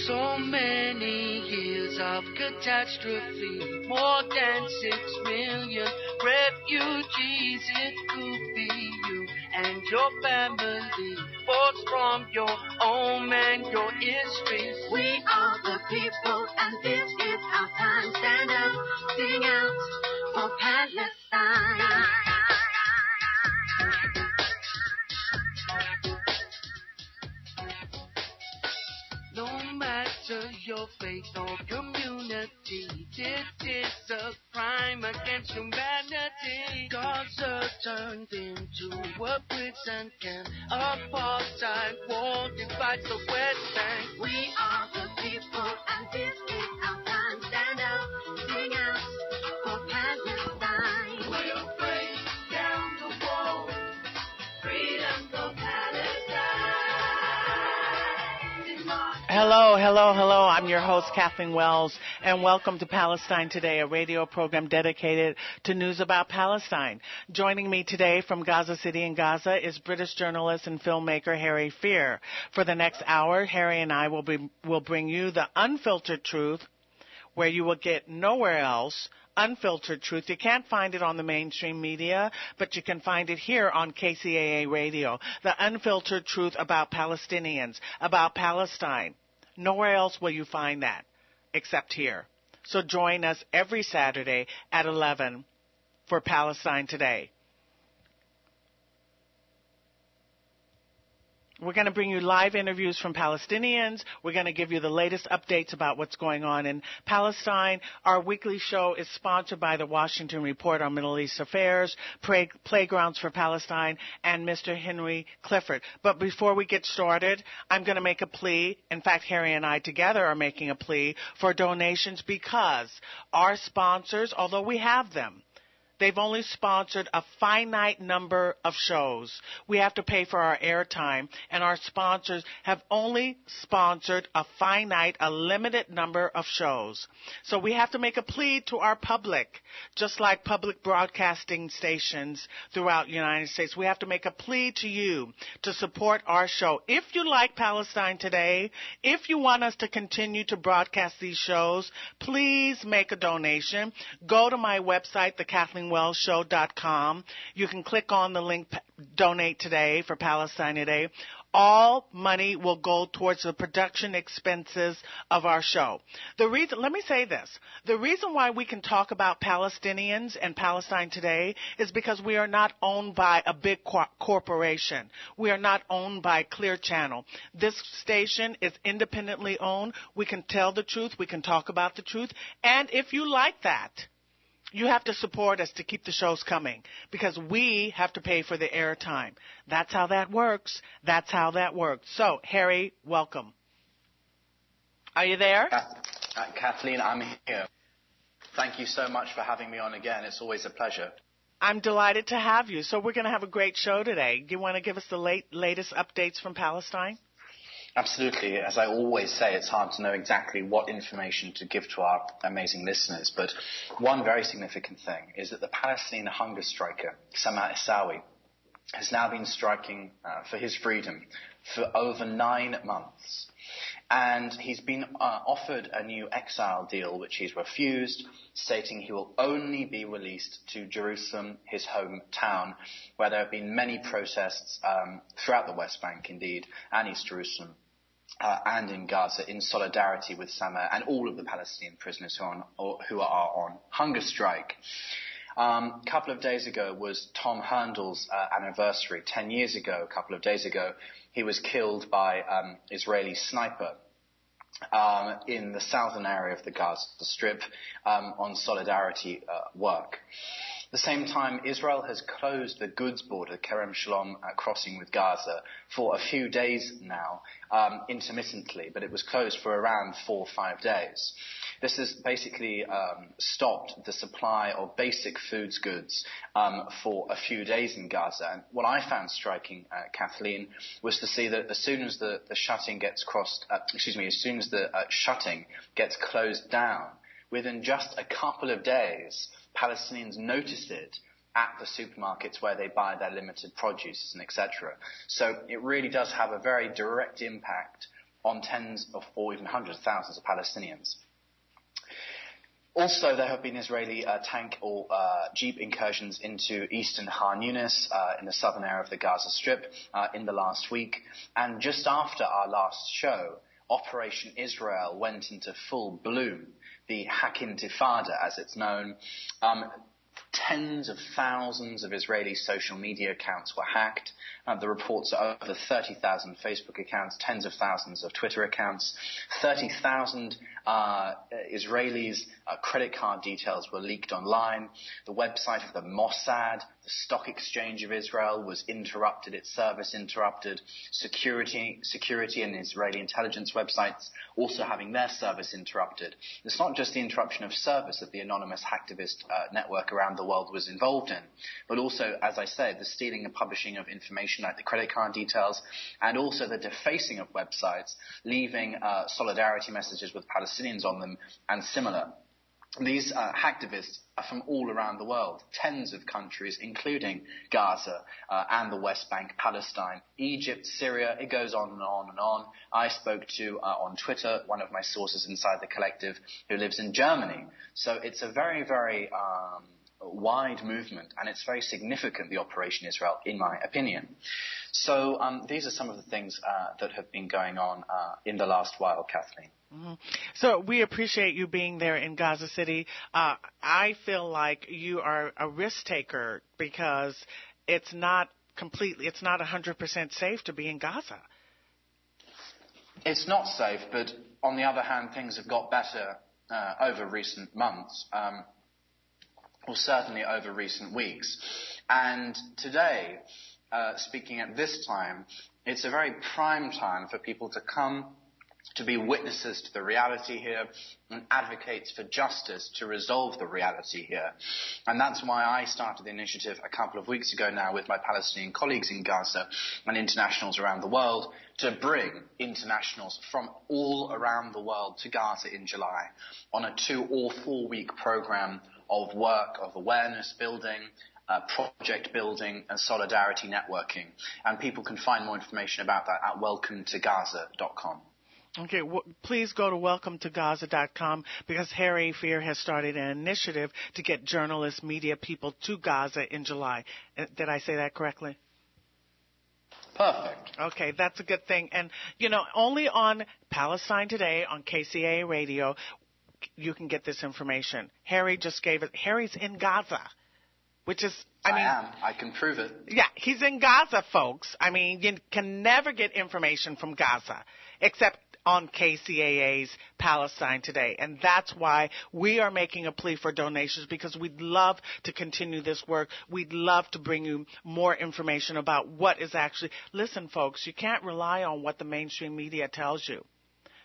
So many years of catastrophe, more than 6 million refugees. It could be you and your family, forced from your home and your histories. We are the people, and this is our time. Stand up, sing out for Palestine. No matter your faith or community, this is a crime against humanity. Gaza turned into a prison camp, apartheid war divides the West Bank. We are the people, and this is our time. Stand up, sing out for Palestine. We'll break down the wall, freedom for Palestine. Hello, hello, hello. I'm your host, Kathleen Wells, and welcome to Palestine Today, a radio program dedicated to news about Palestine. Joining me today from Gaza City in Gaza is British journalist and filmmaker Harry Fear. For the next hour, Harry and I will bring you the unfiltered truth, where you will get nowhere else. Unfiltered truth. You can't find it on the mainstream media, but you can find it here on KCAA radio. The unfiltered truth about Palestinians, about Palestine. Nowhere else will you find that except here. So join us every Saturday at 11 for Palestine Today. We're going to bring you live interviews from Palestinians. We're going to give you the latest updates about what's going on in Palestine. Our weekly show is sponsored by the Washington Report on Middle East Affairs, Playgrounds for Palestine, and Mr. Henry Clifford. But before we get started, I'm going to make a plea. In fact, Harry and I together are making a plea for donations because our sponsors, although we have them, they've only sponsored a finite number of shows. We have to pay for our airtime, and our sponsors have only sponsored a limited number of shows. So we have to make a plea to our public, just like public broadcasting stations throughout the United States. We have to make a plea to you to support our show. If you like Palestine Today, if you want us to continue to broadcast these shows, please make a donation. Go to my website, thekathleenwellsshow.com. You can click on the link, Donate Today for Palestine Today. All money will go towards the production expenses of our show. Let me say this. The reason why we can talk about Palestinians and Palestine Today is because we are not owned by a big corporation. We are not owned by Clear Channel. This station is independently owned. We can tell the truth. We can talk about the truth. And if you like that, you have to support us to keep the shows coming because we have to pay for the airtime. That's how that works. That's how that works. So, Harry, welcome. Are you there? Kathleen, I'm here. Thank you so much for having me on again. It's always a pleasure. I'm delighted to have you. So we're going to have a great show today. Do you want to give us the latest updates from Palestine? Absolutely. As I always say, it's hard to know exactly what information to give to our amazing listeners. But one very significant thing is that the Palestinian hunger striker, Sama Isawi, has now been striking for his freedom for over 9 months. And he's been offered a new exile deal, which he's refused, stating he will only be released to Jerusalem, his hometown, where there have been many protests throughout the West Bank, indeed, and East Jerusalem. And in Gaza, in solidarity with Sama and all of the Palestinian prisoners who are on hunger strike. A couple of days ago was Tom Herndl's anniversary. 10 years ago, a couple of days ago, he was killed by Israeli sniper in the southern area of the Gaza Strip on solidarity work. At the same time, Israel has closed the goods border, the Kerem Shalom crossing with Gaza, for a few days now, intermittently, but it was closed for around 4 or 5 days. This has basically stopped the supply of basic foods goods for a few days in Gaza. And what I found striking, Kathleen, was to see that as soon as the shutting gets shutting gets closed down, within just a couple of days, Palestinians noticed it at the supermarkets where they buy their limited produce and etc. So it really does have a very direct impact on tens of, or even hundreds of thousands of Palestinians. Also, there have been Israeli tank or jeep incursions into eastern Khan Yunis in the southern area of the Gaza Strip in the last week. And just after our last show, Operation Israel went into full bloom, the Hack Intifada as it's known. Tens of thousands of Israeli social media accounts were hacked. The reports are over 30,000 Facebook accounts, tens of thousands of Twitter accounts. 30,000 Israelis' credit card details were leaked online. The website of the Mossad, the stock exchange of Israel, was interrupted, its service interrupted. Security and Israeli intelligence websites also having their service interrupted. It's not just the interruption of service that the anonymous hacktivist network around the world was involved in, but also, as I said, the stealing and publishing of information like the credit card details, and also the defacing of websites, leaving solidarity messages with Palestinians on them and similar. These hacktivists are from all around the world, tens of countries, including Gaza and the West Bank, Palestine, Egypt, Syria. It goes on and on and on. I spoke to, on Twitter, one of my sources inside the collective who lives in Germany. So it's a very, very wide movement, and it's very significant, the Operation Israel, in my opinion. So these are some of the things that have been going on in the last while, Kathleen. Mm-hmm. So we appreciate you being there in Gaza City. I feel like you are a risk taker because it's not 100% safe to be in Gaza. It's not safe, but on the other hand, things have got better over recent months, or certainly over recent weeks. And today, speaking at this time, it's a very prime time for people to come to be witnesses to the reality here and advocates for justice to resolve the reality here. And that's why I started the initiative a couple of weeks ago now with my Palestinian colleagues in Gaza and internationals around the world to bring internationals from all around the world to Gaza in July on a 2 or 4 week program of work, of awareness building, project building and solidarity networking. And people can find more information about that at welcometogaza.com. Okay, please go to welcometogaza.com because Harry Fear has started an initiative to get journalists, media people to Gaza in July. Did I say that correctly? Perfect. Okay, that's a good thing. And, only on Palestine Today on KCAA Radio, you can get this information. Harry just gave it. Harry's in Gaza, which is, I am. I can prove it. Yeah, he's in Gaza, folks. You can never get information from Gaza except on KCAA's Palestine Today. And that's why we are making a plea for donations, because we'd love to continue this work. We'd love to bring you more information about what is actually... Listen, folks, you can't rely on what the mainstream media tells you.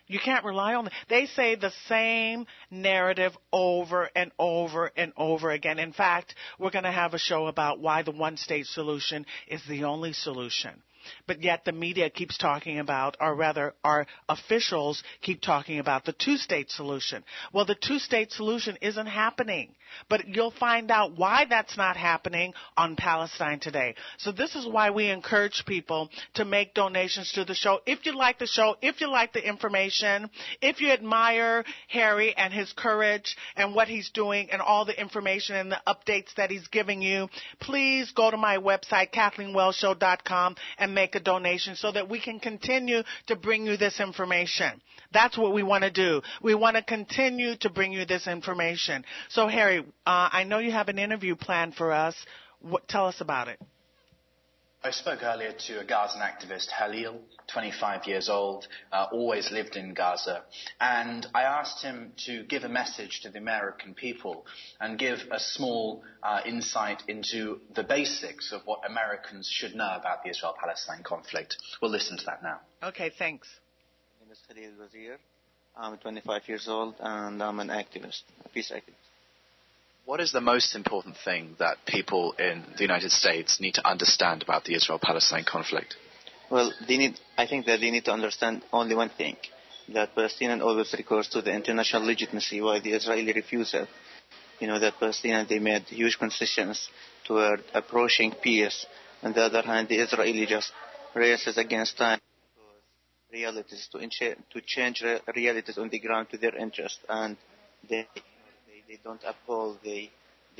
You can't rely on them. They say the same narrative over and over and over again. In fact, we're going to have a show about why the one-state solution is the only solution. But yet the media keeps talking about, or rather our officials keep talking about the two-state solution. Well, the two-state solution isn't happening. But you'll find out why that's not happening on Palestine Today. So this is why we encourage people to make donations to the show. If you like the show, if you like the information, if you admire Harry and his courage and what he's doing and all the information and the updates that he's giving you, please go to my website, KathleenWellshow.com, and make a donation so that we can continue to bring you this information. That's what we want to do. We want to continue to bring you this information. So, Harry, I know you have an interview planned for us. Tell us about it. I spoke earlier to a Gazan activist, Halil, 25 years old, always lived in Gaza, and I asked him to give a message to the American people and give a small insight into the basics of what Americans should know about the Israel-Palestine conflict. We'll listen to that now. Okay, thanks. My name is Khalil Al Wazir. I'm 25 years old, and I'm an activist, a peace activist. What is the most important thing that people in the United States need to understand about the Israel-Palestine conflict? Well, I think that they need to understand only one thing, that Palestinian always recurs to the international legitimacy, why the Israeli refusal. That Palestinians, they made huge concessions toward approaching peace. On the other hand, the Israeli just races against time because realities, to change realities on the ground to their interest, and they don't uphold, they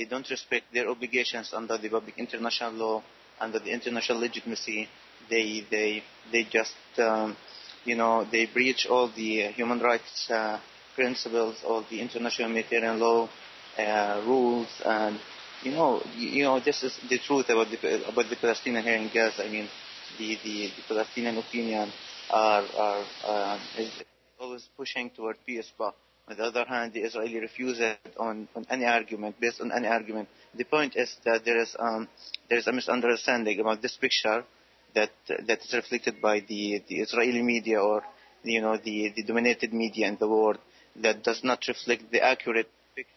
don't respect their obligations under the public international law, under the international legitimacy. They just they breach all the human rights principles, all the international humanitarian law rules, and this is the truth about the Palestinian here in Gaza. I mean, the Palestinian opinion is always pushing toward peace, but on the other hand, the Israeli refuses on any argument, based on any argument. The point is that there is a misunderstanding about this picture that is reflected by the Israeli media, or the dominated media in the world, that does not reflect the accurate picture.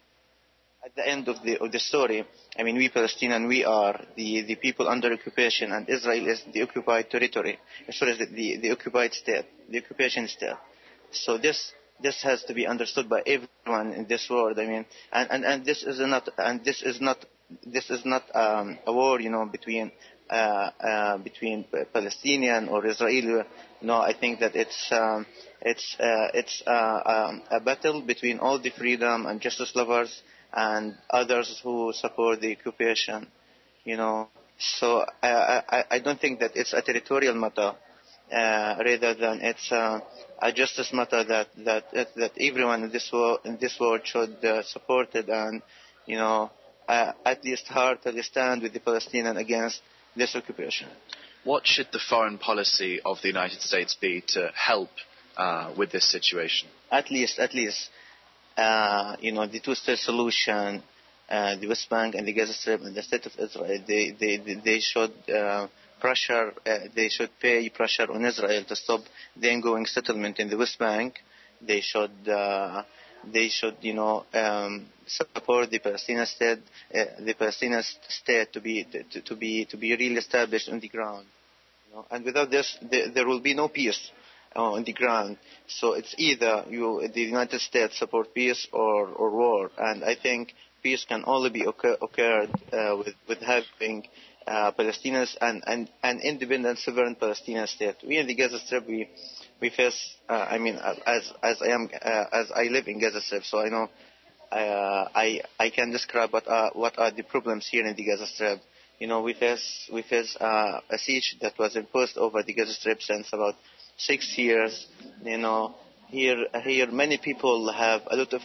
At the end of the story, I mean, we Palestinians, we are the people under occupation, and Israel is the occupied territory, as well as the occupied state, the occupation state. So this has to be understood by everyone in this world. I mean, and this is not a war, between Palestinian or Israeli. No, I think that it's a battle between all the freedom and justice lovers and others who support the occupation. So I don't think that it's a territorial matter, rather than it's a justice matter that everyone in this world should support it, and at least heartily stand with the Palestinians against this occupation. What should the foreign policy of the United States be to help with this situation? At least, the two-state solution, the West Bank and the Gaza Strip and the State of Israel, they should pressure. They should pay pressure on Israel to stop the ongoing settlement in the West Bank. They should support the Palestinian state, to be really established on the ground. And without this, there will be no peace on the ground. So it's either the United States support peace or war. And I think peace can only be occurred with having Palestinians and an independent, sovereign Palestinian state. We in the Gaza Strip, we face. As I live in Gaza Strip, so I know. I can describe what are the problems here in the Gaza Strip. We face a siege that was imposed over the Gaza Strip since about 6 years. Here many people have a lot of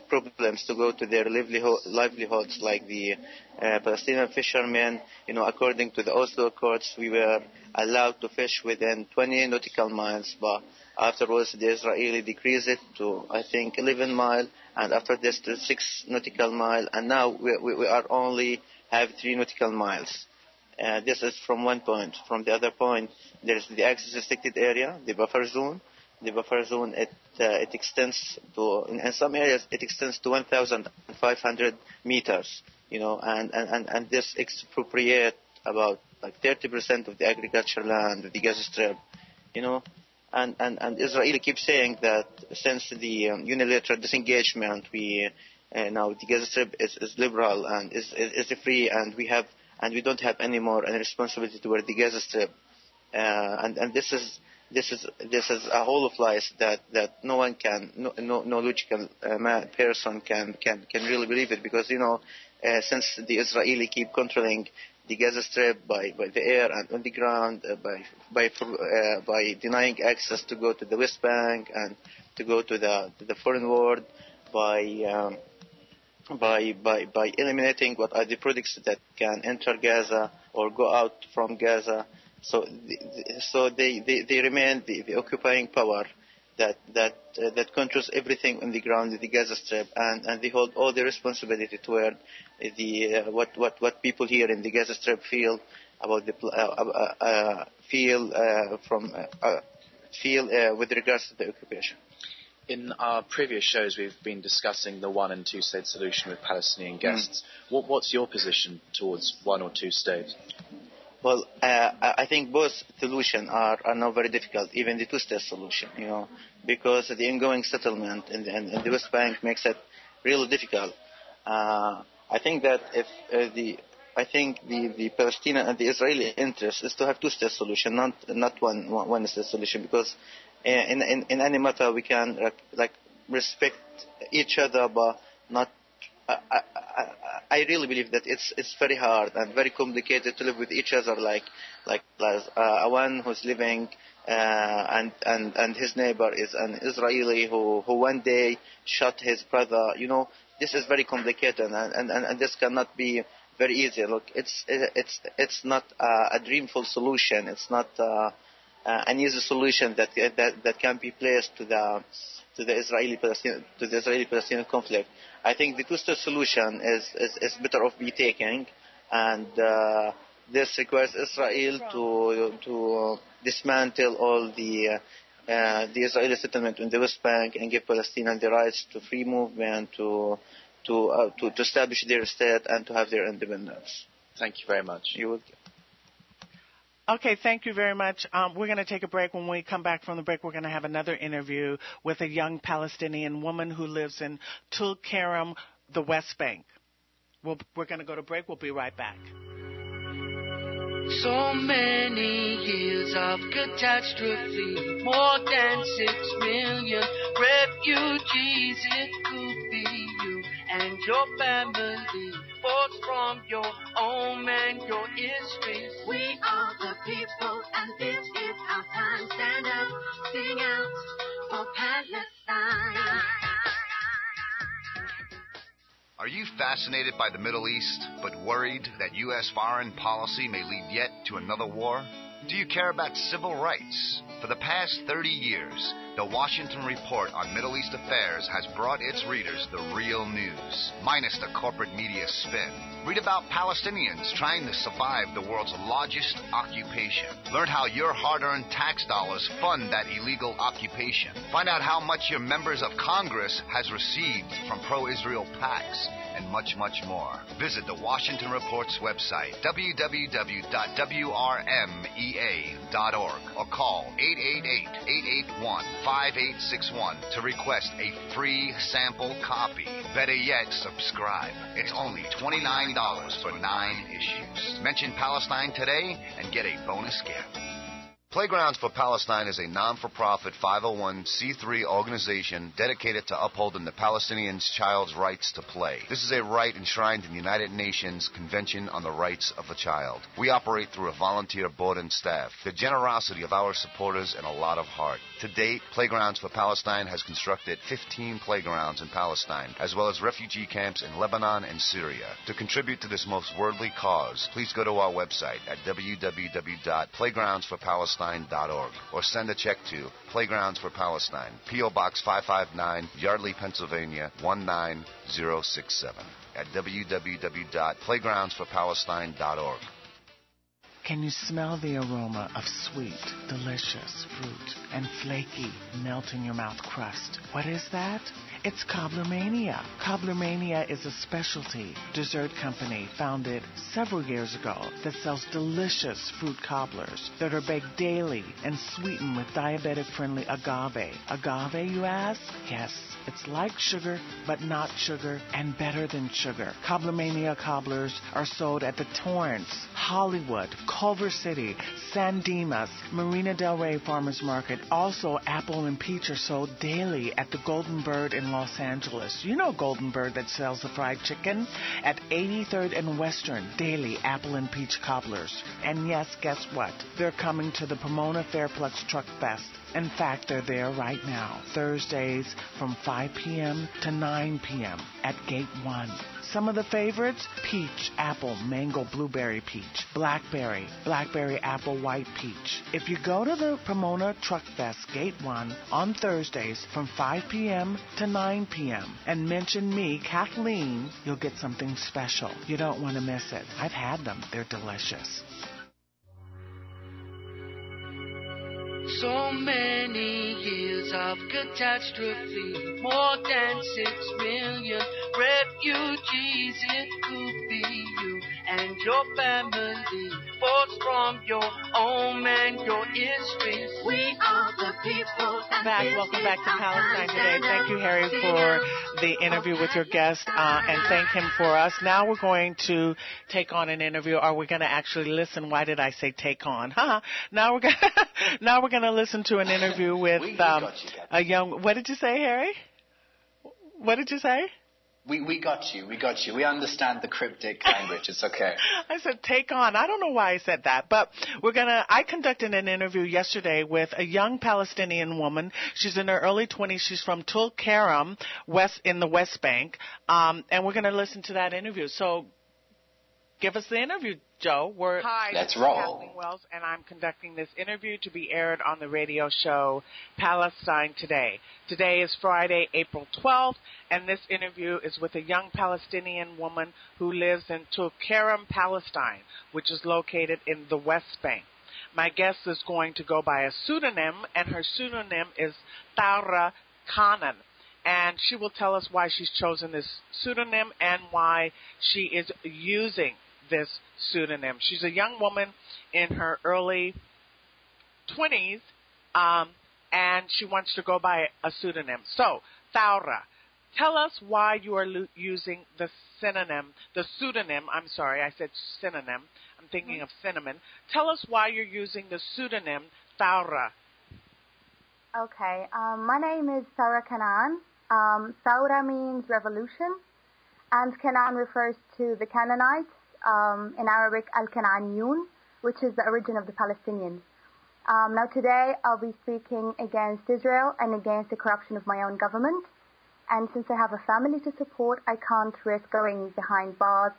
problems to go to their livelihoods, like the Palestinian fishermen. According to the Oslo Accords, we were allowed to fish within 20 nautical miles, but afterwards the Israeli decreased it to, I think, 11 miles, and after this to 6 nautical miles, and now we are only have 3 nautical miles. This is from one point. From the other point, there is the access restricted area, the buffer zone. The buffer zone, it extends to, in some areas, it extends to 1,500 meters, and this expropriate about like 30% of the agricultural land of the Gaza Strip, and Israel keeps saying that since the unilateral disengagement, now the Gaza Strip is liberal and is free, and we don't have any more any responsibility toward the Gaza Strip, and this is a whole of lies that no one can, no logical person can really believe it, because since the Israeli keep controlling the Gaza Strip by the air and on the ground, by denying access to go to the West Bank and to go to the foreign world, by eliminating what are the products that can enter Gaza or go out from Gaza. So they remain the occupying power that controls everything on the ground in the Gaza Strip, and they hold all the responsibility toward what people here in the Gaza Strip feel about with regards to the occupation. In our previous shows, we've been discussing the 1 and 2 state solution with Palestinian guests. What's your position towards 1 or 2 states? Well, I think both solutions are now very difficult, even the 2-state solution, because the ongoing settlement in the West Bank makes it really difficult. I think that if I think the Palestinian and the Israeli interest is to have two-state solution, not one-state solution, because in any matter we can respect each other, but not. I really believe that it's very hard and very complicated to live with each other, like one who's living and his neighbor is an Israeli who one day shot his brother. This is very complicated, and this cannot be very easy. Look, it's not a dreamful solution. It's not an easy solution that can be placed to the Israeli-Palestinian conflict. I think the two-state solution is better off be taken, and this requires Israel to dismantle all the Israeli settlement in the West Bank and give Palestinians the rights to free movement, to establish their state and to have their independence. Thank you very much. You would. Okay, thank you very much. We're going to take a break. When we come back from the break, we're going to have another interview with a young Palestinian woman who lives in Tulkarem, the West Bank. We're going to go to break. We'll be right back. So many years of catastrophe, more than 6 million refugees. It could be you and your family, both from your home and your history. We are the people, and this is our time. Stand up, sing out for Palestine. Are you fascinated by the Middle East, but worried that U.S. foreign policy may lead yet to another war? Do you care about civil rights? For the past 30 years, the Washington Report on Middle East Affairs has brought its readers the real news, minus the corporate media spin. Read about Palestinians trying to survive the world's largest occupation. Learn how your hard-earned tax dollars fund that illegal occupation. Find out how much your members of Congress has received from pro-Israel PACs, and much, much more. Visit the Washington Report's website, www.wrmea.org, or call 888-881-5861 to request a free sample copy. Better yet, subscribe. It's only $29 for 9 issues. Mention Palestine today and get a bonus gift. Playgrounds for Palestine is a non-for-profit 501c3 organization dedicated to upholding the Palestinians' child's rights to play. This is a right enshrined in the United Nations Convention on the Rights of the Child. We operate through a volunteer board and staff, the generosity of our supporters, and a lot of heart. To date, Playgrounds for Palestine has constructed 15 playgrounds in Palestine, as well as refugee camps in Lebanon and Syria. To contribute to this most worldly cause, please go to our website at www.playgroundsforpalestine.org or send a check to Playgrounds for Palestine, P.O. Box 559, Yardley, Pennsylvania 19067 at www.playgroundsforpalestine.org. Can you smell the aroma of sweet, delicious fruit and flaky, melt-in-your-mouth crust? What is that? It's Cobblermania. Cobblermania is a specialty dessert company founded several years ago that sells delicious fruit cobblers that are baked daily and sweetened with diabetic-friendly agave. Agave, you ask? Yes. It's like sugar, but not sugar, and better than sugar. Cobblermania cobblers are sold at the Torrance, Hollywood, Culver City, San Dimas, Marina Del Rey Farmers Market. Also, apple and peach are sold daily at the Golden Bird in Los Angeles. You know Golden Bird that sells the fried chicken? At 83rd and Western, daily apple and peach cobblers. And yes, guess what? They're coming to the Pomona Fairplex Truck Fest. In fact, they're there right now, Thursdays from 5 p.m. to 9 p.m. at Gate 1. Some of the favorites: peach, apple, mango, blueberry peach, blackberry, blackberry, apple, white peach. If you go to the Pomona Truck Fest, Gate 1, on Thursdays from 5 p.m. to 9 p.m. and mention me, Kathleen, you'll get something special. You don't want to miss it. I've had them. They're delicious. So many years heels of catastrophe. More than 6 million refugees. It could be you and your family, forced from your home and your history. We are the people. Welcome back to Palestine Today. Thank you, Harry, for the interview with your guest, and thank him for us. Now we're going to take on an interview. Are we going to actually listen? Why did I say take on? Now we're going to listen to an interview with a young. What did you say, Harry? What did you say? We got you. We understand the cryptic language. It's okay. I said take on. I don't know why I said that, but I conducted an interview yesterday with a young Palestinian woman. She's in her early 20s. She's from Tulkarem, in the West Bank. And we're going to listen to that interview. So give us the interview, Joe. Hi, let's roll. Kathleen Wells, and I'm conducting this interview to be aired on the radio show Palestine Today. Today is Friday, April 12th, and this interview is with a young Palestinian woman who lives in Tulkarem, Palestine, which is located in the West Bank. My guest is going to go by a pseudonym, and her pseudonym is Tara Kanan. And she will tell us why she's chosen this pseudonym and why she is using this pseudonym. She's a young woman in her early 20s, and she wants to go by a pseudonym. So, Tara, tell us why you are using the pseudonym. I'm sorry, I said synonym. I'm thinking of cinnamon. Tell us why you're using the pseudonym Thora. Okay, my name is Tara Kanan. Thora means revolution, and Kanan refers to the Canaanites, in Arabic Al-Kananiyun, which is the origin of the Palestinians. Now today I'll be speaking against Israel and against the corruption of my own government. And since I have a family to support, I can't risk going behind bars.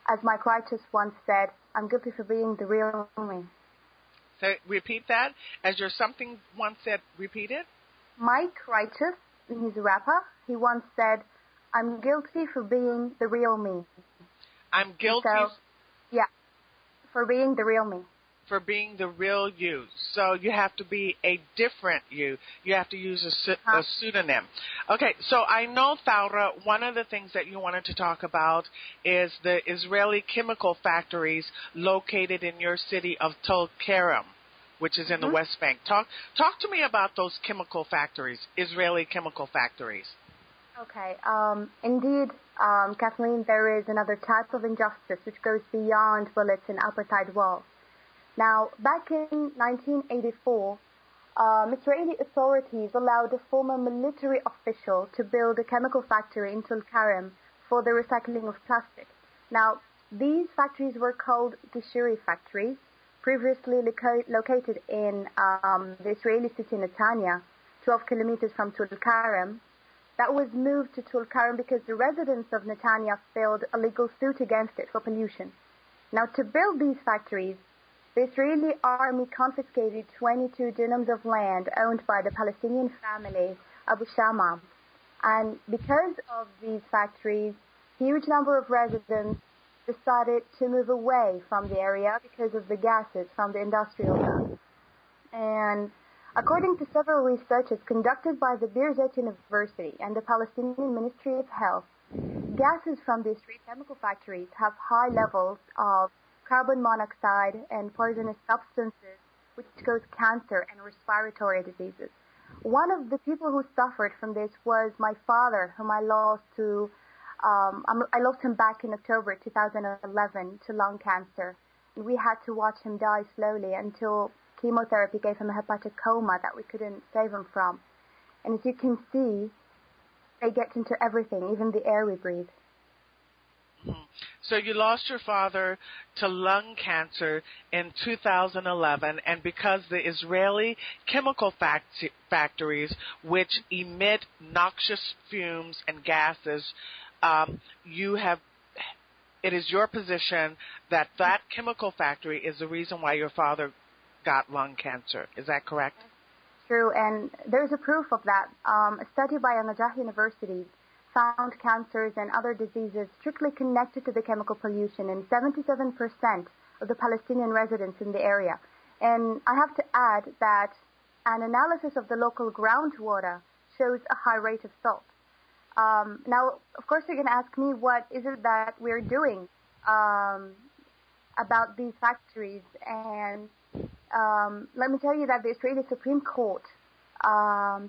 As Mike Righteous once said, I'm guilty for being the real me. So repeat that. As your something once said, repeat it. Mike Righteous, he's a rapper, he once said, I'm guilty for being the real me. I'm guilty? Yeah, for being the real me. For being the real you. So you have to be a different you. You have to use a pseudonym. Okay, so I know, Thora, one of the things that you wanted to talk about is the Israeli chemical factories located in your city of Tulkarem, which is in the West Bank. Talk to me about those chemical factories, Israeli chemical factories. Okay, indeed, Kathleen, there is another type of injustice which goes beyond bullets and apartheid walls. Now, back in 1984, Israeli authorities allowed a former military official to build a chemical factory in Tulkarem for the recycling of plastic. Now, these factories were called Gishiri factories, previously located in the Israeli city Netanya, 12 kilometers from Tulkarem. That was moved to Tulkarem because the residents of Netanya filed a legal suit against it for pollution. Now, to build these factories, the Israeli army confiscated 22 dunams of land owned by the Palestinian family Abu Shama. And because of these factories, huge number of residents decided to move away from the area because of the gases from the industrial gas. And according to several researches conducted by the Birzeit University and the Palestinian Ministry of Health, gases from the Israeli chemical factories have high levels of carbon monoxide and poisonous substances which cause cancer and respiratory diseases. One of the people who suffered from this was my father, whom I lost him back in October 2011 to lung cancer. And we had to watch him die slowly until chemotherapy gave him a hepatic coma that we couldn't save him from. And as you can see, they get into everything, even the air we breathe. So you lost your father to lung cancer in 2011, and because the Israeli chemical factories, which emit noxious fumes and gases, it is your position that chemical factory is the reason why your father got lung cancer. Is that correct? True, and there's a proof of that. A study by Najah University found cancers and other diseases strictly connected to the chemical pollution in 77% of the Palestinian residents in the area. And I have to add that an analysis of the local groundwater shows a high rate of salt. Now, of course, you're going to ask me, what is it that we're doing about these factories? And let me tell you that the Israeli Supreme Court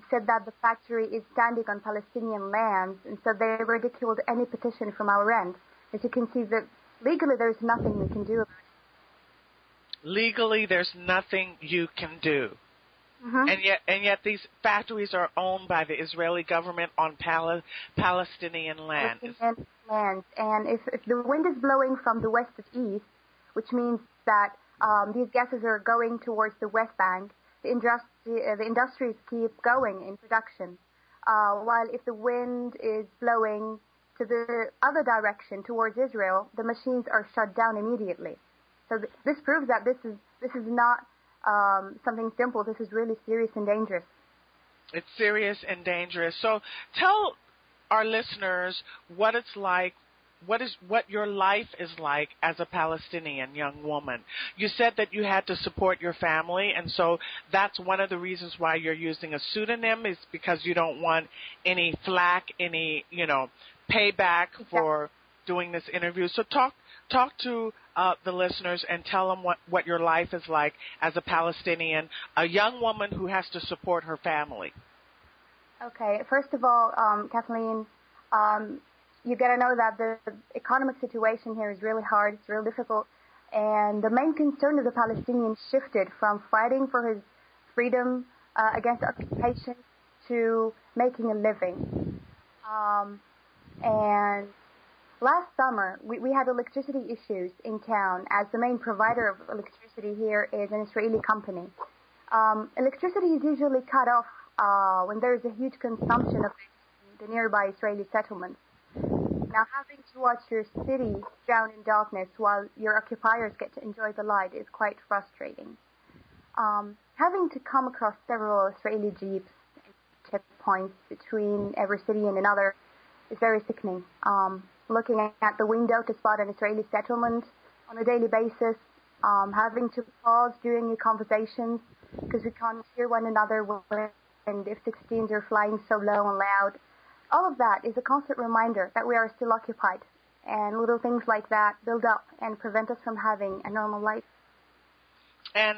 said that the factory is standing on Palestinian lands, and so they ridiculed any petition from our end. As you can see, that legally there's nothing we can do about it. Legally, there's nothing you can do. Mm-hmm. And yet these factories are owned by the Israeli government on Palestinian land. Palestinian lands. And if the wind is blowing from the west to east, which means that these gases are going towards the West Bank, the industries keep going in production. While if the wind is blowing to the other direction towards Israel, the machines are shut down immediately. So this proves that this is not something simple. This is really serious and dangerous. It's serious and dangerous. So tell our listeners what it's like, what your life is like as a Palestinian young woman. You said that you had to support your family, and so that's one of the reasons why you're using a pseudonym, is because you don't want any flack, any, payback for doing this interview. So talk to the listeners and tell them what your life is like as a Palestinian, a young woman who has to support her family. Okay. First of all, Kathleen, you got to know that the economic situation here is really hard. It's really difficult. And the main concern of the Palestinians shifted from fighting for his freedom against occupation to making a living. And last summer, we had electricity issues in town, as the main provider of electricity here is an Israeli company. Electricity is usually cut off when there is a huge consumption of the nearby Israeli settlements. Now, having to watch your city drown in darkness while your occupiers get to enjoy the light is quite frustrating. Having to come across several Israeli jeeps and checkpoints between every city and another is very sickening. Looking at the window to spot an Israeli settlement on a daily basis, having to pause during your conversations because we can't hear one another when the F-16s are flying so low and loud. All of that is a constant reminder that we are still occupied, and little things like that build up and prevent us from having a normal life. And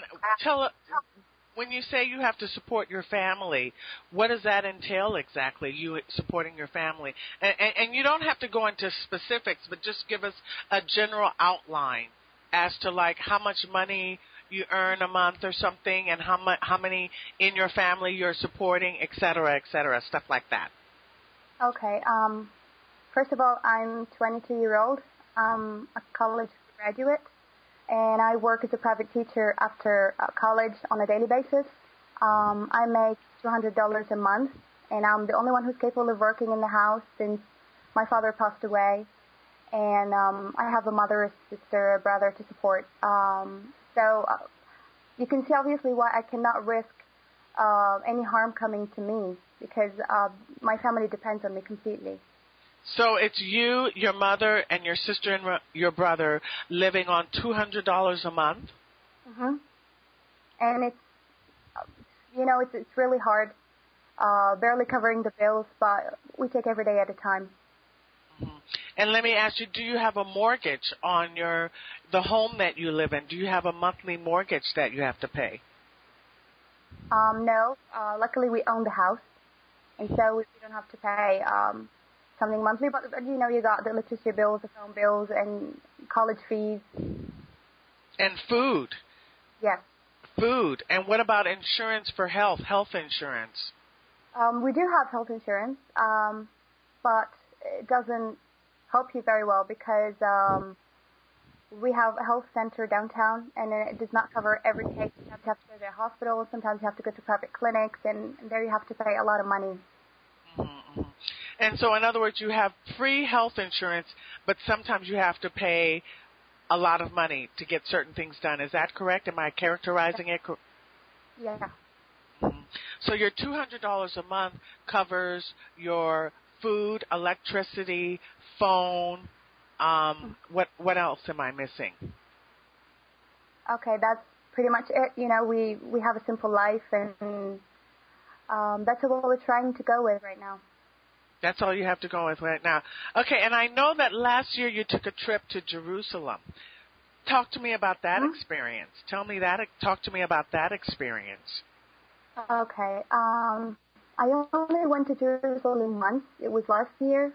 when you say you have to support your family, what does that entail exactly, you supporting your family? And you don't have to go into specifics, but just give us a general outline as to like how much money you earn a month or something, and how many in your family you're supporting, et cetera, stuff like that. Okay. First of all, I'm 22-year-old. I'm a college graduate, and I work as a private teacher after college on a daily basis. I make $200 a month, and I'm the only one who's capable of working in the house since my father passed away. And I have a mother, a sister, a brother to support. So you can see obviously why I cannot risk any harm coming to me, because my family depends on me completely. So it's you, your mother, and your sister and your brother living on $200 a month? Mm-hmm. And it's really hard, barely covering the bills, but we take every day at a time. Mm-hmm. And let me ask you, do you have a mortgage on the home that you live in? Do you have a monthly mortgage that you have to pay? No. Luckily, we own the house, and so we don't have to pay something monthly. But you got the electricity bills, the phone bills, and college fees. And food. Yes. Food. And what about insurance for health insurance? We do have health insurance, but it doesn't help you very well because we have a health center downtown, and it does not cover every case. You have to go to the hospital. Sometimes you have to go to private clinics, and there you have to pay a lot of money. Mm-hmm. And so, in other words, you have free health insurance, but sometimes you have to pay a lot of money to get certain things done. Is that correct? Am I characterizing it correctly? Yeah. Mm-hmm. So your $200 a month covers your food, electricity, phone. What else am I missing? Okay, pretty much it. We have a simple life, and that's what we're trying to go with right now. That's all you have to go with right now. Okay, and I know that last year you took a trip to Jerusalem. Talk to me about that experience. Talk to me about that experience. Okay. I only went to Jerusalem once. It was last year,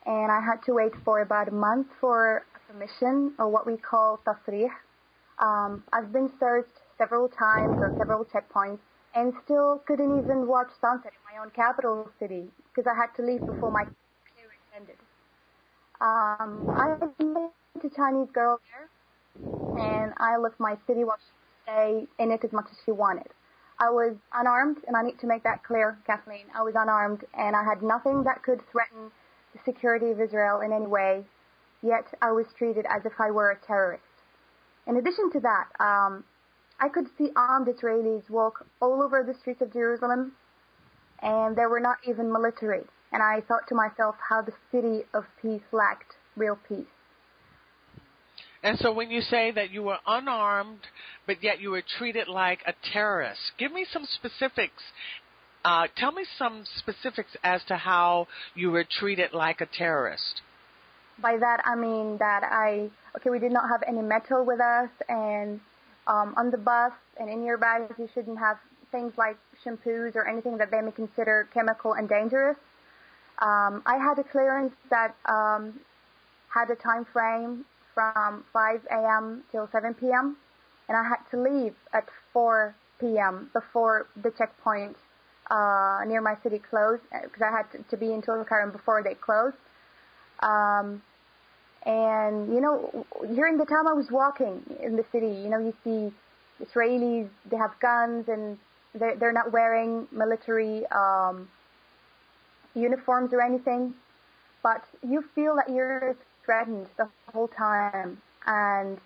and I had to wait for about a month for a permission, or what we call tasrih. I've been searched several times or several checkpoints, and still couldn't even watch sunset in my own capital city because I had to leave before my clearance ended. I met a Chinese girl there, and I left my city while she could stay in it as much as she wanted. I was unarmed, and I need to make that clear, Kathleen. I was unarmed, and I had nothing that could threaten the security of Israel in any way, yet I was treated as if I were a terrorist. In addition to that, I could see armed Israelis walk all over the streets of Jerusalem, and they were not even military. And I thought to myself how the city of peace lacked real peace. And so when you say that you were unarmed, but yet you were treated like a terrorist, give me some specifics. Tell me some specifics as to how you were treated like a terrorist. By that, I mean that we did not have any metal with us, and on the bus and in your bags, you shouldn't have things like shampoos or anything that they may consider chemical and dangerous. I had a clearance that had a time frame from 5 a.m. till 7 p.m., and I had to leave at 4 p.m. before the checkpoint near my city closed, because I had to be in Tulkarm before they closed. And, during the time I was walking in the city, you see Israelis, they have guns, and they're not wearing military uniforms or anything, but you feel that you're threatened the whole time, and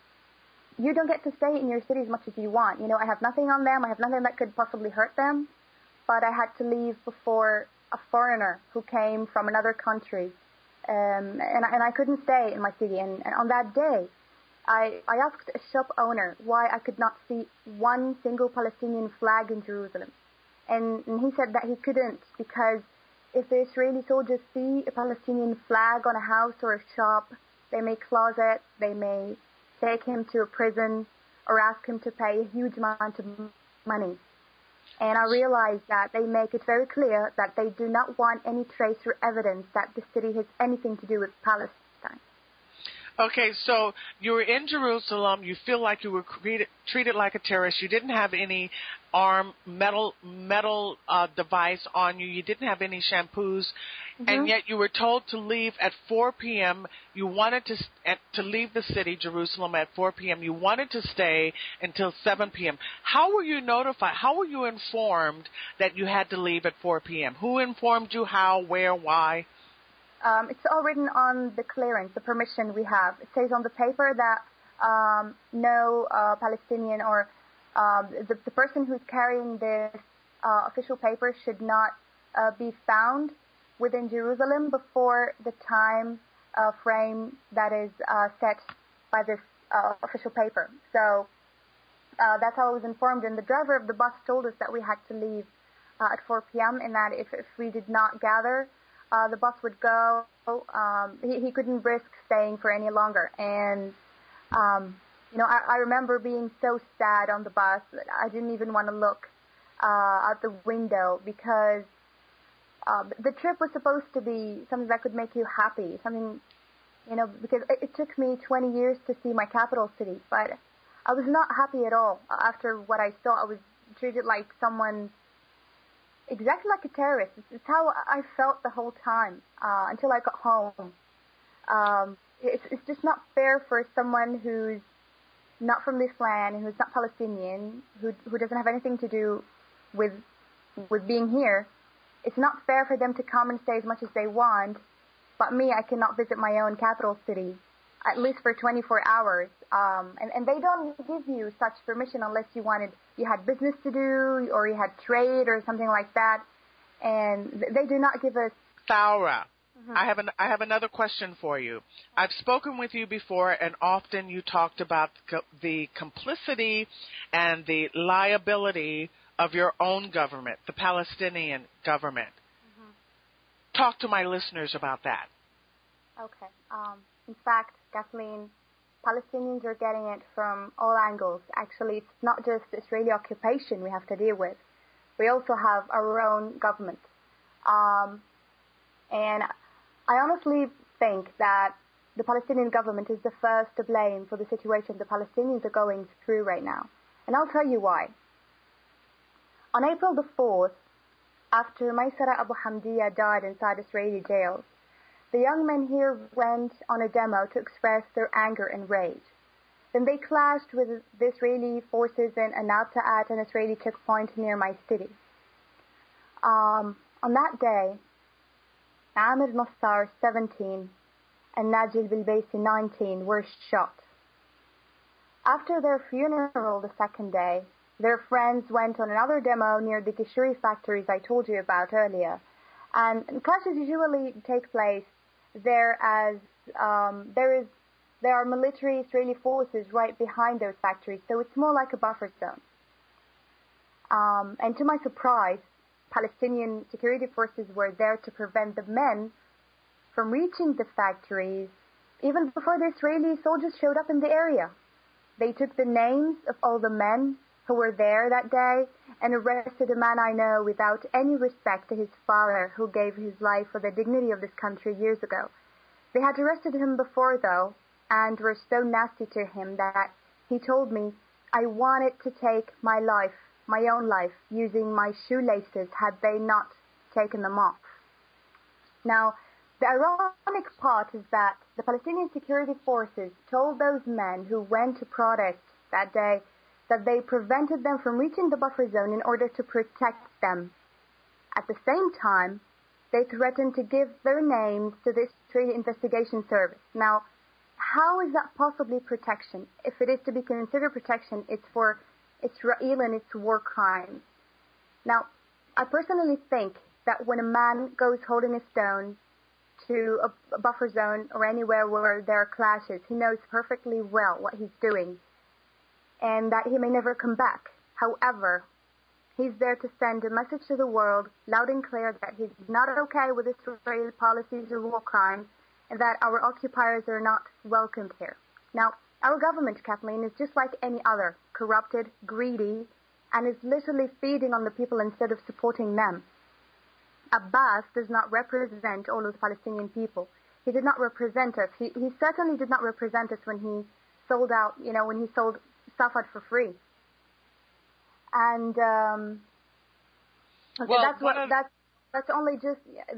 you don't get to stay in your city as much as you want. I have nothing on them. I have nothing that could possibly hurt them, but I had to leave before a foreigner who came from another country. And I couldn't stay in my city. And on that day, I asked a shop owner why I could not see one single Palestinian flag in Jerusalem. And he said that he couldn't, because if the Israeli soldiers see a Palestinian flag on a house or a shop, they may close it, they may take him to a prison, or ask him to pay a huge amount of money. And I realized that they make it very clear that they do not want any trace or evidence that the city has anything to do with Palestine. Okay, so you were in Jerusalem. You feel like you were treated like a terrorist. You didn't have any metal device on you. You didn't have any shampoos, and yet you were told to leave at 4 p.m. You wanted to leave the city, Jerusalem, at 4 p.m. You wanted to stay until 7 p.m. How were you notified? How were you informed that you had to leave at 4 p.m.? Who informed you? How? Where? Why? It's all written on the clearance, the permission we have. It says on the paper that no Palestinian or the person who's carrying this official paper should not be found within Jerusalem before the time frame that is set by this official paper. So that's how I was informed. And the driver of the bus told us that we had to leave at 4 p.m. and that if we did not gather, the bus would go. He couldn't risk staying for any longer. And, I remember being so sad on the bus that I didn't even want to look out the window, because the trip was supposed to be something that could make you happy, something, because it took me 20 years to see my capital city. But I was not happy at all. After what I saw, I was treated like someone exactly like a terrorist. It's how I felt the whole time until I got home. It's just not fair for someone who's not from this land and who's not Palestinian, who doesn't have anything to do with being here. It's not fair for them to come and stay as much as they want, but me, I cannot visit my own capital city, at least for 24 hours. And they don't give you such permission unless you had business to do, or you had trade or something like that. And they do not give us... Thora, I have another question for you. I've spoken with you before, and often you talked about the complicity and the liability of your own government, the Palestinian government. Talk to my listeners about that. Okay. In fact, Kathleen, Palestinians are getting it from all angles. Actually, it's not just Israeli occupation we have to deal with. We also have our own government. And I honestly think that the Palestinian government is the first to blame for the situation the Palestinians are going through right now. And I'll tell you why. On April the 4th, after Maysara Abu Hamdiya died inside Israeli jails, the young men here went on a demo to express their anger and rage. Then they clashed with the Israeli forces in Anabta at an Israeli checkpoint near my city. On that day, Amir Nassar, 17, and Najil Bilbaisi, 19, were shot. After their funeral the second day, their friends went on another demo near the Gishuri factories I told you about earlier. And clashes usually take place there as there are military Israeli forces right behind those factories, so it's more like a buffer zone. And to my surprise, Palestinian security forces were there to prevent the men from reaching the factories even before the Israeli soldiers showed up in the area. They took the names of all the men who were there that day and arrested a man I know without any respect to his father who gave his life for the dignity of this country years ago. They had arrested him before, though, and were so nasty to him that he told me I wanted to take my life, my own life, using my shoelaces had they not taken them off. Now, the ironic part is that the Palestinian security forces told those men who went to protest that day that they prevented them from reaching the buffer zone in order to protect them. At the same time, they threatened to give their names to the Israeli investigation service. Now, how is that possibly protection? If it is to be considered protection, it's for Israel and its war crimes. Now, I personally think that when a man goes holding a stone to a buffer zone or anywhere where there are clashes, he knows perfectly well what he's doing and that he may never come back. However, he's there to send a message to the world, loud and clear, that he's not okay with Israeli policies or war crimes and that our occupiers are not welcomed here. Now, our government, Kathleen, is just like any other, corrupted, greedy, and is literally feeding on the people instead of supporting them. Abbas does not represent all of the Palestinian people. He did not represent us. He certainly did not represent us when he sold out, when he sold Safad for free. And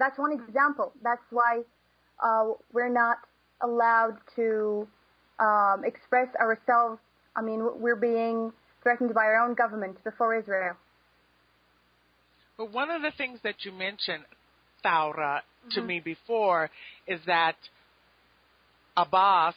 that's one example. That's why we're not allowed to express ourselves. I mean, we're being threatened by our own government before Israel. But one of the things that you mentioned, Thora, to me before is that Abbas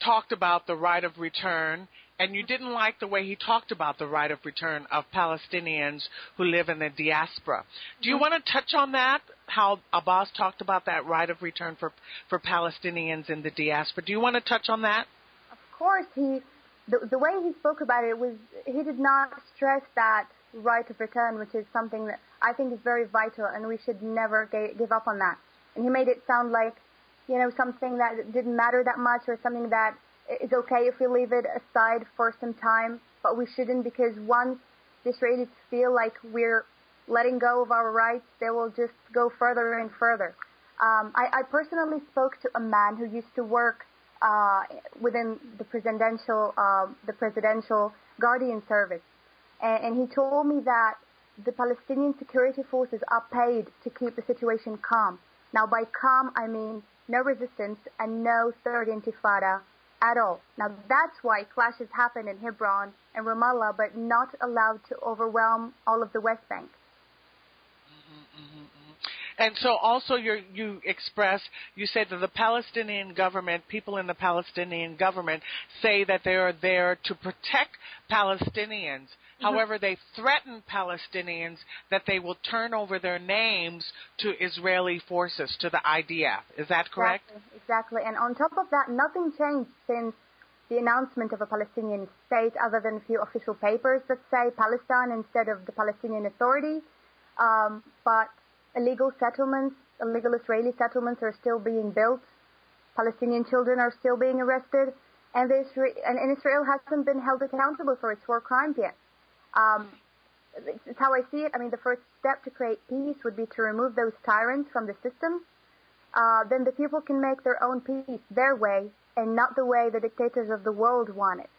talked about the right of return, and you didn't like the way he talked about the right of return of Palestinians who live in the diaspora. Do you want to touch on that, how Abbas talked about that right of return for Palestinians in the diaspora? Do you want to touch on that? Of course. The way he spoke about it was he did not stress that right of return, which is something that I think is very vital, and we should never give up on that. And he made it sound like, something that didn't matter that much, or something that is okay if we leave it aside for some time, but we shouldn't, because once the Israelis feel like we're letting go of our rights, they will just go further and further. I personally spoke to a man who used to work within the presidential guardian service, and he told me that the Palestinian security forces are paid to keep the situation calm. Now, by calm, I mean no resistance and no third intifada at all. Now, that's why clashes happen in Hebron and Ramallah, but not allowed to overwhelm all of the West Bank. And so also you said that the Palestinian government, people in the Palestinian government say that they are there to protect Palestinians. Mm-hmm. However, they threaten Palestinians that they will turn over their names to Israeli forces, to the IDF. Is that correct? Exactly. And on top of that, nothing changed since the announcement of a Palestinian state other than a few official papers that say Palestine instead of the Palestinian Authority. But illegal Israeli settlements are still being built. Palestinian children are still being arrested. And Israel hasn't been held accountable for its war crimes yet. It's how I see it. I mean, the first step to create peace would be to remove those tyrants from the system. Then the people can make their own peace their way and not the way the dictators of the world want it.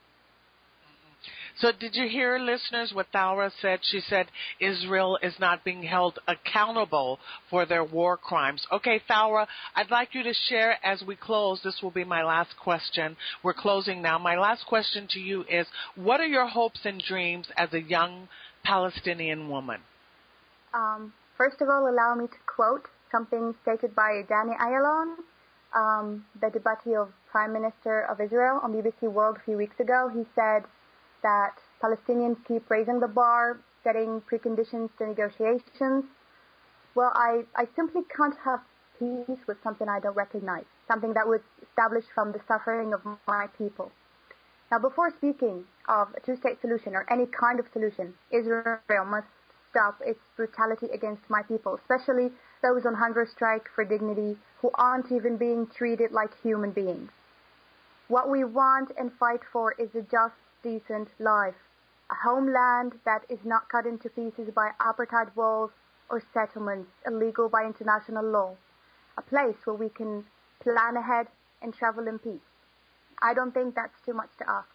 So did you hear, listeners, what Tara said? She said Israel is not being held accountable for their war crimes. Okay, Tara, I'd like you to share as we close. This will be my last question. We're closing now. My last question to you is, what are your hopes and dreams as a young Palestinian woman? First of all, allow me to quote something stated by Danny Ayalon, the deputy of Prime Minister of Israel on BBC World a few weeks ago. He said that Palestinians keep raising the bar, setting preconditions to negotiations. Well, I simply can't have peace with something I don't recognize, something that was established from the suffering of my people. Now, before speaking of a two-state solution or any kind of solution, Israel must stop its brutality against my people, especially those on hunger strike for dignity who aren't even being treated like human beings. What we want and fight for is a just, decent life, a homeland that is not cut into pieces by apartheid walls or settlements illegal by international law, a place where we can plan ahead and travel in peace. I don't think that's too much to ask.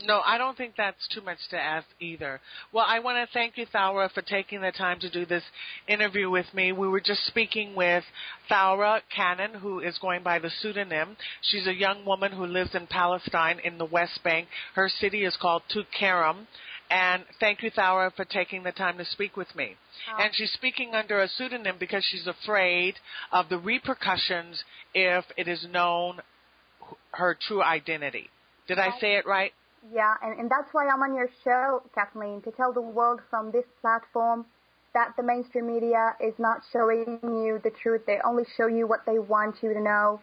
No, I don't think that's too much to ask either. Well, I want to thank you, Tara, for taking the time to do this interview with me. We were just speaking with Tara Kanan, who is going by the pseudonym. She's a young woman who lives in Palestine in the West Bank. Her city is called Tulkarem. And thank you, Tara, for taking the time to speak with me. And she's speaking under a pseudonym because she's afraid of the repercussions if it is known her true identity. Did I say it right? Yeah, and that's why I'm on your show, Kathleen, to tell the world from this platform that the mainstream media is not showing you the truth. They only show you what they want you to know.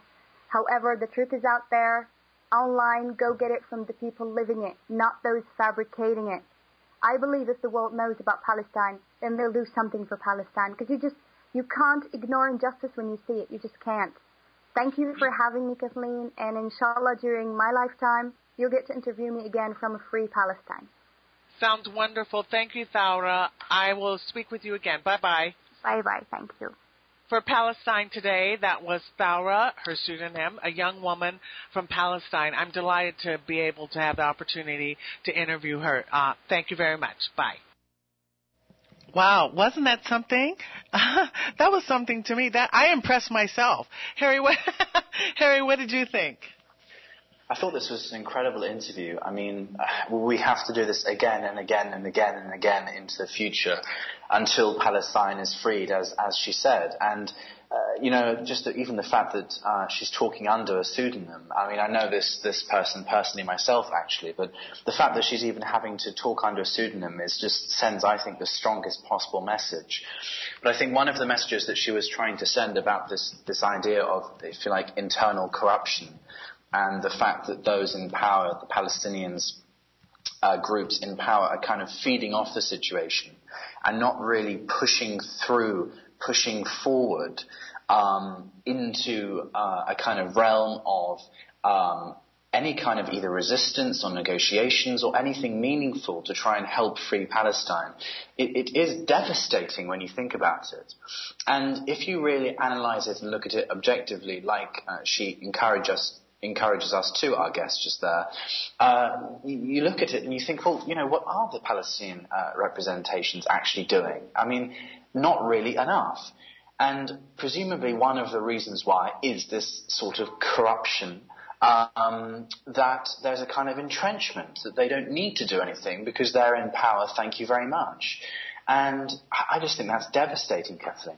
However, the truth is out there, online. Go get it from the people living it, not those fabricating it. I believe if the world knows about Palestine, then they'll do something for Palestine, because you can't ignore injustice when you see it. You just can't. Thank you for having me, Kathleen, and inshallah during my lifetime, you'll get to interview me again from a free Palestine. Sounds wonderful. Thank you, Tara. I will speak with you again. Bye-bye. Bye-bye. Thank you. For Palestine Today, that was Tara, her pseudonym, a young woman from Palestine. I'm delighted to be able to have the opportunity to interview her. Thank you very much. Bye. Wow, wasn't that something? That was something to me. That I impressed myself. Harry, what did you think? I thought this was an incredible interview. I mean, we have to do this again and again and again and again into the future until Palestine is freed, as she said. And, just even the fact that she's talking under a pseudonym. I mean, I know this person personally myself, actually, but the fact that she's even having to talk under a pseudonym sends, I think, the strongest possible message. But I think one of the messages that she was trying to send about this idea of, if you like, internal corruption, and the fact that those in power, the Palestinians groups in power, are kind of feeding off the situation and not really pushing forward into a kind of realm of any kind of either resistance or negotiations or anything meaningful to try and help free Palestine. It is devastating when you think about it. And if you really analyze it and look at it objectively, like she encourages us to, our guest just there, you look at it and you think, well, what are the Palestinian representations actually doing? I mean, not really enough. And presumably one of the reasons why is this sort of corruption, that there's a kind of entrenchment, that they don't need to do anything because they're in power, thank you very much. And I just think that's devastating, Kathleen.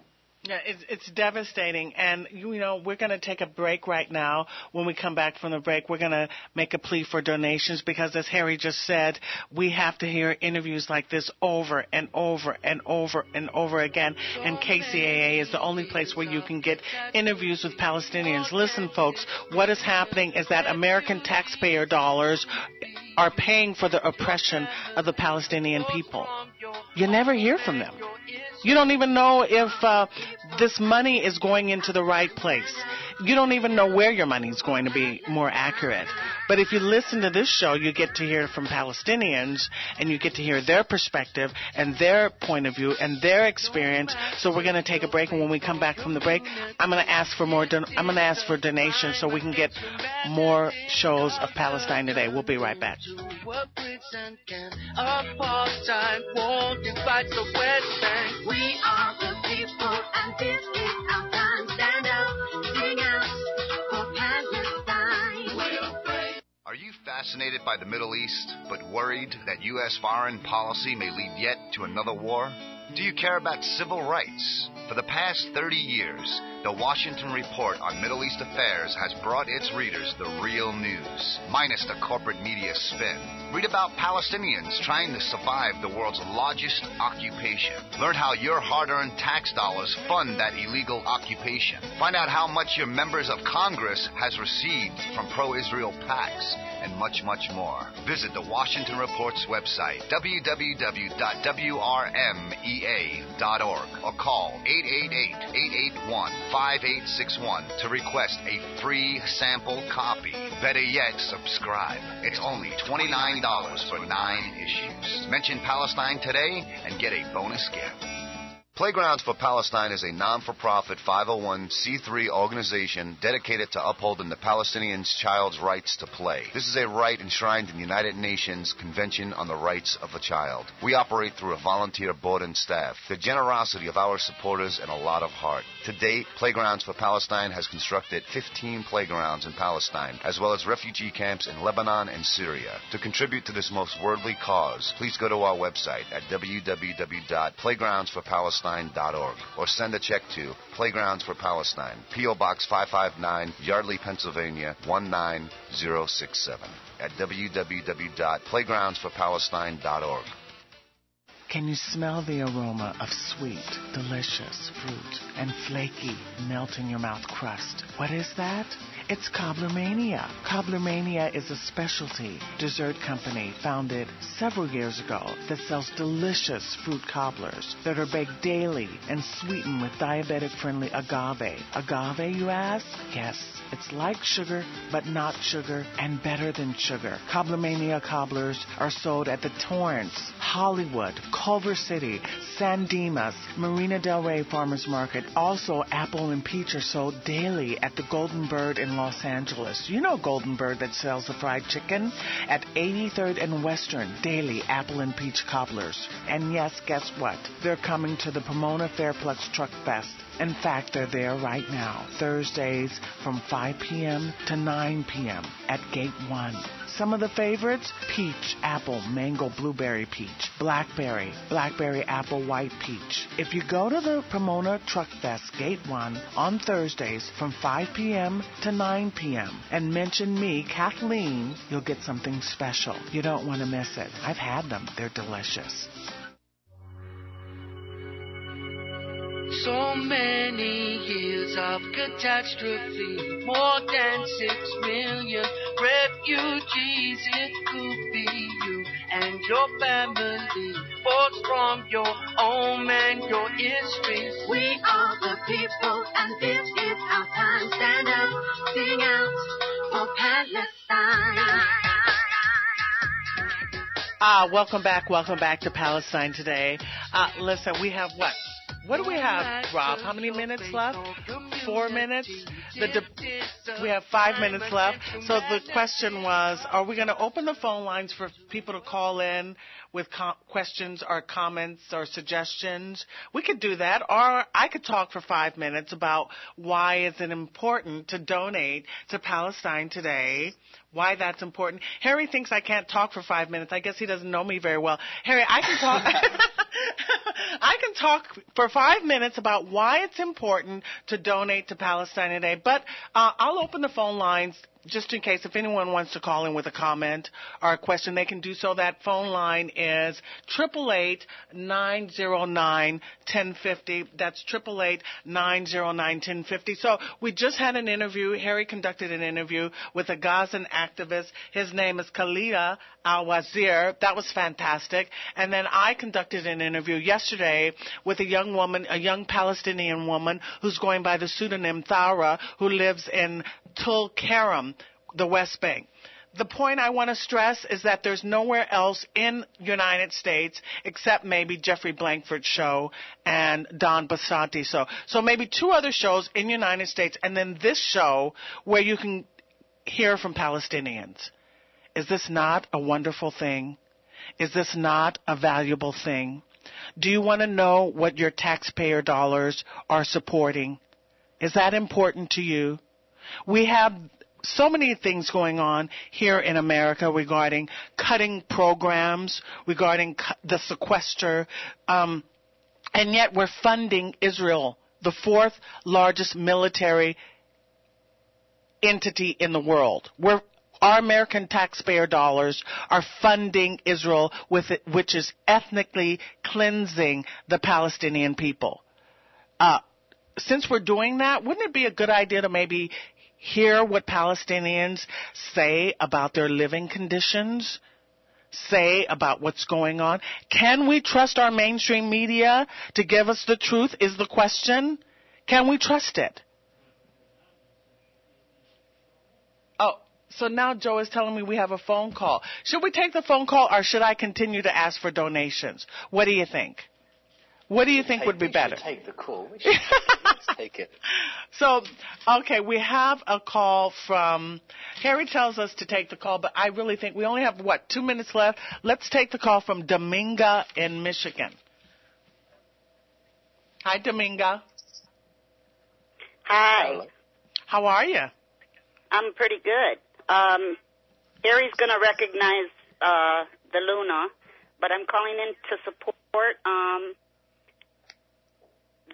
Yeah, it's devastating, and we're going to take a break right now. When we come back from the break, we're going to make a plea for donations because, as Harry just said, we have to hear interviews like this over and over and over and over again, and KCAA is the only place where you can get interviews with Palestinians. Listen, folks, what is happening is that American taxpayer dollars are paying for the oppression of the Palestinian people. You never hear from them. You don't even know if this money is going into the right place. You don't even know where your money is going to be more accurate. But if you listen to this show, you get to hear from Palestinians, and you get to hear their perspective and their point of view and their experience. So we're going to take a break, and when we come back from the break, I'm going to ask for for donations so we can get more shows of Palestine Today. We'll be right back. We are the people, and this is our time. Stand up, sing out for Palestine. Are you fascinated by the Middle East, but worried that U.S. foreign policy may lead yet to another war? Do you care about civil rights? For the past 30 years, the Washington Report on Middle East Affairs has brought its readers the real news, minus the corporate media spin. Read about Palestinians trying to survive the world's largest occupation. Learn how your hard-earned tax dollars fund that illegal occupation. Find out how much your members of Congress has received from pro-Israel PACs, and much, much more. Visit the Washington Report's website, www.wrmea.org, or call 888-881-5861 to request a free sample copy. Better yet, subscribe. It's only $29 for 9 issues. Mention Palestine Today and get a bonus gift. Playgrounds for Palestine is a non-for-profit 501c3 organization dedicated to upholding the Palestinian child's rights to play. This is a right enshrined in the United Nations Convention on the Rights of the Child. We operate through a volunteer board and staff, the generosity of our supporters, and a lot of heart. To date, Playgrounds for Palestine has constructed 15 playgrounds in Palestine, as well as refugee camps in Lebanon and Syria. To contribute to this most worldly cause, please go to our website at www.playgroundsforpalestine.org or send a check to Playgrounds for Palestine, P.O. Box 559, Yardley, Pennsylvania 19067 at www.playgroundsforpalestine.org. Can you smell the aroma of sweet, delicious fruit and flaky, melt-in-your-mouth crust? What is that? It's Cobblermania. Cobblermania is a specialty dessert company founded several years ago that sells delicious fruit cobblers that are baked daily and sweetened with diabetic-friendly agave. Agave, you ask? Yes, it's like sugar, but not sugar and better than sugar. Cobblermania cobblers are sold at the Torrance, Hollywood, Culver City, San Dimas, Marina Del Rey Farmers Market. Also, apple and peach are sold daily at the Golden Bird in Los Angeles. You know Golden Bird that sells the fried chicken? At 83rd and Western, daily apple and peach cobblers. And yes, guess what? They're coming to the Pomona Fairplex Truck Fest. In fact, they're there right now, Thursdays from 5 p.m. to 9 p.m. at Gate 1. Some of the favorites: peach, apple, mango, blueberry peach, blackberry, blackberry, apple, white peach. If you go to the Pomona Truck Fest Gate 1 on Thursdays from 5 p.m. to 9 p.m. and mention me, Kathleen, you'll get something special. You don't want to miss it. I've had them. They're delicious. So many years of catastrophe, more than 6 million refugees. It could be you and your family, forced from your home and your history. We are the people, and this is our time. Stand up, sing out for Palestine. Welcome back to Palestine Today. Listen, we have what? What do we have, Rob? How many minutes left? 4 minutes? We have 5 minutes left. So the question was, are we going to open the phone lines for people to call in with questions or comments or suggestions? We could do that. Or I could talk for 5 minutes about why is it important to donate to Palestine Today, why that's important. Harry thinks I can't talk for 5 minutes. I guess he doesn't know me very well. Harry, I can talk. I can talk for 5 minutes about why it's important to donate to Palestine today. But I'll open the phone lines just in case if anyone wants to call in with a comment or a question, they can do so. That phone line is 888-909-1050. That's 888-909-1050. So we just had an interview. Harry conducted an interview with a Gazan activist. His name is Khalil Al Wazir. That was fantastic. And then I conducted an interview yesterday with a young woman, a young Palestinian woman who's going by the pseudonym Thara, who lives in Tulkarem, the West Bank. The point I want to stress is that there's nowhere else in the United States except maybe Jeffrey Blankford's show and Don Basanti's show. So maybe 2 other shows in the United States and then this show where you can hear from Palestinians. Is this not a wonderful thing? Is this not a valuable thing? Do you want to know what your taxpayer dollars are supporting? Is that important to you? We have so many things going on here in America regarding cutting programs, regarding the sequester, and yet we're funding Israel, the 4th largest military entity in the world. Our American taxpayer dollars are funding Israel, which is ethnically cleansing the Palestinian people. Since we're doing that, wouldn't it be a good idea to maybe hear what Palestinians say about their living conditions, say about what's going on? Can we trust our mainstream media to give us the truth is the question. Can we trust it? Oh, so now Joe is telling me we have a phone call. Should we take the phone call or should I continue to ask for donations? What do you think? What do you think would be better? We should take the call. Let's take it. So, okay, we have a call from, Harry tells us to take the call, but I really think we only have, 2 minutes left. Let's take the call from Dominga in Michigan. Hi, Dominga. Hi. Hello. How are you? I'm pretty good. Harry's going to recognize the Luna, but I'm calling in to support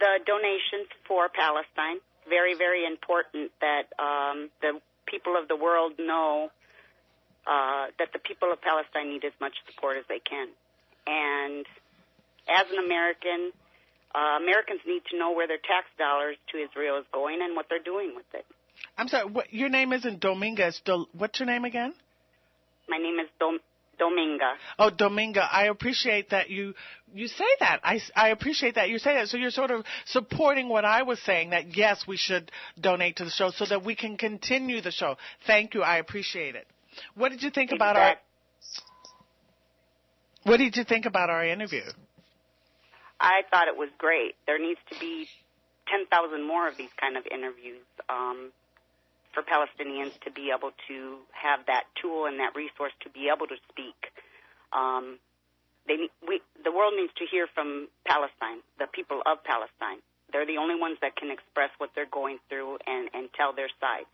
the donations for Palestine. Very, very important that the people of the world know that the people of Palestine need as much support as they can. And as an American, Americans need to know where their tax dollars to Israel is going and what they're doing with it. I'm sorry, your name isn't Dominga. What's your name again? My name is Dominga. Oh, Dominga. I appreciate that you say that. I appreciate that you say that. So you're sort of supporting what I was saying, that yes, we should donate to the show so that we can continue the show. Thank you. I appreciate it. What did you think about our interview? I thought it was great. There needs to be 10,000 more of these kind of interviews for Palestinians to be able to have that tool and that resource to be able to speak. The world needs to hear from Palestine, the people of Palestine. They're the only ones that can express what they're going through and tell their side.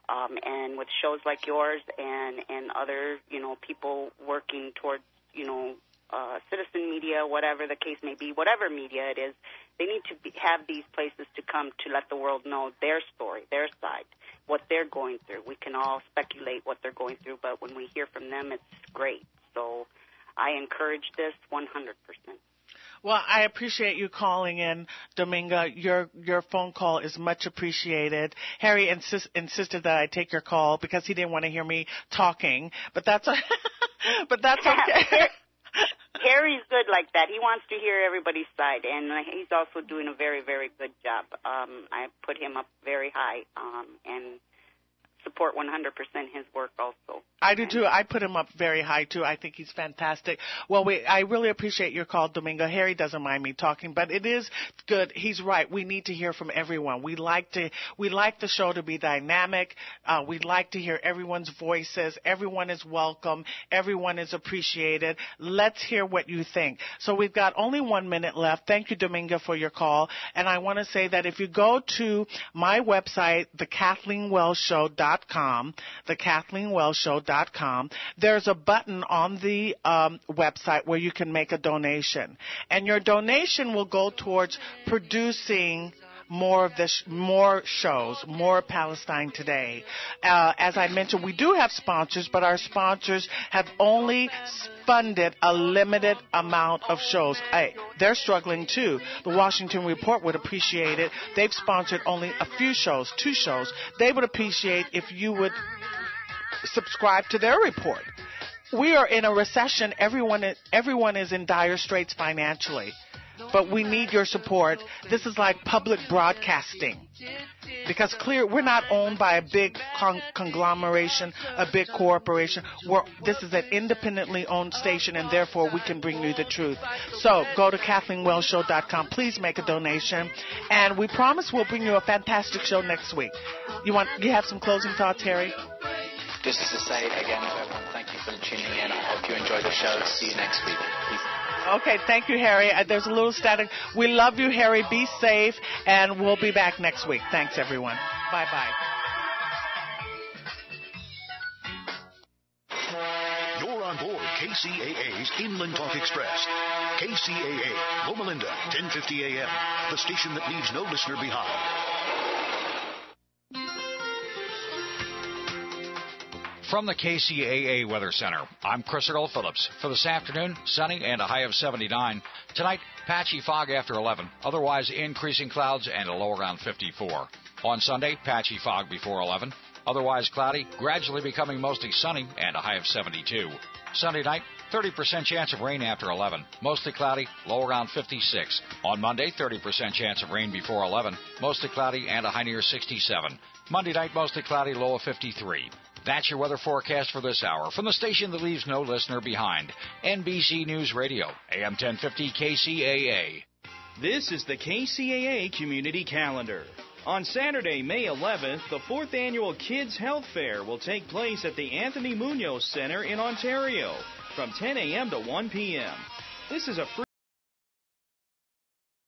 And with shows like yours and other, people working towards, citizen media, whatever the case may be, whatever media it is, they need to have these places to come to let the world know their story, their side, what they're going through. We can all speculate what they're going through, but when we hear from them, it's great. So I encourage this 100%. Well, I appreciate you calling in, Dominga. Your phone call is much appreciated. Harry insisted that I take your call because he didn't want to hear me talking, but that's okay. Harry's good like that. He wants to hear everybody's side, and he's also doing a very, very good job. I put him up very high and support 100% his work also. I do too. I put him up very high too. I think he's fantastic. Well, I really appreciate your call, Domingo. Harry doesn't mind me talking, but it is good. He's right. We need to hear from everyone. We like the show to be dynamic. We'd like to hear everyone's voices. Everyone is welcome. Everyone is appreciated. Let's hear what you think. So we've got only 1 minute left. Thank you, Domingo, for your call. And I want to say that if you go to my website, thekathleenwellshow.com, KathleenWellShow.com, the KathleenWellShow.com. There's a button on the website where you can make a donation. And your donation will go towards producing more shows, more Palestine Today. As I mentioned, we do have sponsors, but our sponsors have only funded a limited amount of shows. They're struggling too. The Washington Report would appreciate it. They've sponsored only a few shows, 2 shows. They would appreciate if you would subscribe to their report. We are in a recession. Everyone is in dire straits financially. But we need your support. This is like public broadcasting. Because we're not owned by a big conglomeration, a big corporation. This is an independently owned station, and therefore we can bring you the truth. So go to KathleenWellShow.com. Please make a donation. And we promise we'll bring you a fantastic show next week. You have some closing thoughts, Harry? Just to say again, everyone, thank you for tuning in. I hope you enjoyed the show. See you next week. Peace. Okay, thank you, Harry. There's a little static. We love you, Harry. Be safe, and we'll be back next week. Thanks, everyone. Bye-bye. You're on board KCAA's Inland Talk Express. KCAA, Loma Linda, 1050 a.m., the station that leaves no listener behind. From the KCAA Weather Center, I'm Chris Earl Phillips. For this afternoon, sunny and a high of 79. Tonight, patchy fog after 11. Otherwise, increasing clouds and a low around 54. On Sunday, patchy fog before 11. Otherwise cloudy, gradually becoming mostly sunny and a high of 72. Sunday night, 30% chance of rain after 11. Mostly cloudy, low around 56. On Monday, 30% chance of rain before 11. Mostly cloudy and a high near 67. Monday night, mostly cloudy, low of 53. That's your weather forecast for this hour from the station that leaves no listener behind. NBC News Radio, AM 1050 KCAA. This is the KCAA Community Calendar. On Saturday, May 11th, the 4th Annual Kids Health Fair will take place at the Anthony Munoz Center in Ontario from 10 a.m. to 1 p.m. This is a free